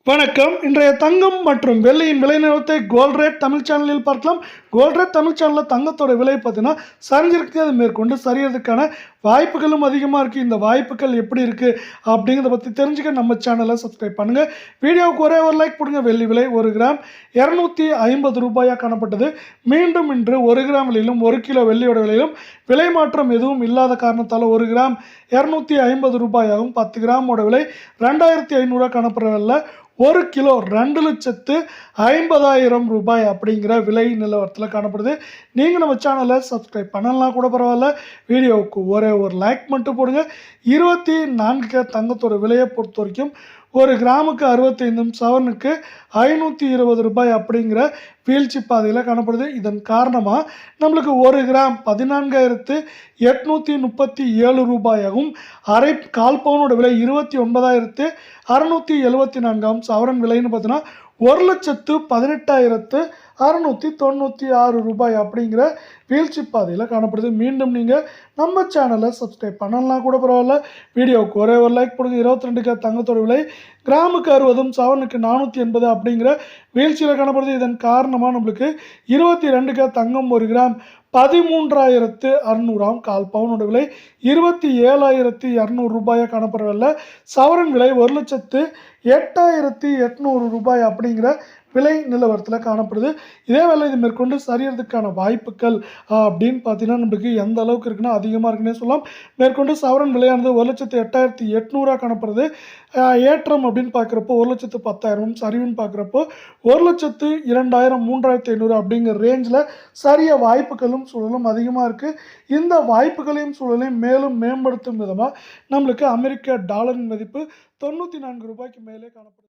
வணக்கம். இன்றைய தங்கம் மற்றும் வெள்ளியின் விலை நிலவரத்தை கோல்ட் ரேட் தமிழ் சேனலில் பார்க்கலாம். கோல்ட் ரேட் தமிழ் சேனலில் தங்கத்தோட விலை பார்த்தீங்கன்னா சரிஞ்சிருக்கு. அது மேற்கொண்டு சரியறதுக்கான வாய்ப்புகளும் அதிகமாக இருக்குது. இந்த வாய்ப்புகள் எப்படி இருக்குது அப்படிங்கிறத பற்றி தெரிஞ்சுக்க நம்ம சேனலை சப்ஸ்கிரைப் பண்ணுங்கள். வீடியோவுக்கு ஒரே ஒரு லைக் போடுங்க. வெள்ளி விலை 1 கிராம் 250 ரூபாயாக காணப்பட்டது. மீண்டும் இன்று 1 கிராம் விலையிலும் 1 கிலோ வெள்ளியோட விலையிலும் விலை மாற்றம் எதுவும் இல்லாத காரணத்தால் 1 கிராம் 250 ரூபாயாகவும் 10 கிராமோட விலை 2500 காணப்படுறதில்ல. 1 கிலோ 2,50,000 ரூபாய் அப்படிங்கிற விலை நிலவரத்தில் காணப்படுது. நீங்கள் நம்ம சேனலை சப்ஸ்கிரைப் பண்ணலாம் கூட பரவாயில்ல. வீடியோவுக்கு ஒரே ஒரு லைக் மட்டும் போடுங்க. 24 தங்கத்தோட விலையை பொறுத்த வரைக்கும் 1 கிராமுக்கு 65 சவரனுக்கு 520 ரூபாய் அப்படிங்கிற வீழ்ச்சி பாதையில் காணப்படுது. இதன் காரணமாக நம்மளுக்கு 1 கிராம் 14,837 ரூபாயாகவும் கால் பவுனோட விலை 29,674 சவரன் விலைன்னு பார்த்தீங்கன்னா 1,18,696 ரூபாய் அப்படிங்கிற வீழ்ச்சி பாதையில் காணப்படுது. மீண்டும் நீங்கள் நம்ம சேனலை சப்ஸ்கிரைப் பண்ணலாம் கூட பரவாயில்ல. வீடியோவுக்கு ஒரே ஒரு லைக் போடுங்க. 22 தங்கத்தோட விலை கிராமுக்கு 60 சவரனுக்கு 480 அப்படிங்கிற வீழ்ச்சியில் காணப்படுது. இதன் காரணமாக நம்மளுக்கு 22 தங்கம் 1 கிராம் 13,600 கால் பவுனோட விலை 27,200 ரூபாயாக காணப்படவில்லை. சவரன் விலை 1,08,800 ரூபாய் அப்படிங்கிற விலை நிலவரத்தில் காணப்படுது. இதே வேலை இது மேற்கொண்டு சரியறதுக்கான வாய்ப்புகள் அப்படின்னு பார்த்தீங்கன்னா நம்மளுக்கு எந்த அளவுக்கு இருக்குன்னா அதிகமாக இருக்குன்னே சொல்லலாம். மேற்கொண்டு சவரன் விலையானது 1,08,800 காணப்படுது. ஏற்றம் அப்படின்னு பார்க்குறப்போ 1,10,000 சரிவுன்னு பார்க்குறப்போ 1,02,000 3,500 அப்படிங்கிற ரேஞ்சில் சரிய வாய்ப்புகளும் சூழலும் அதிகமாக இருக்குது. இந்த வாய்ப்புகளையும் சூழலையும் மேலும் மேம்படுத்தும் விதமாக நம்மளுக்கு அமெரிக்க டாலரின் மதிப்பு 94 ரூபாய்க்கு மேலே காணப்படுது.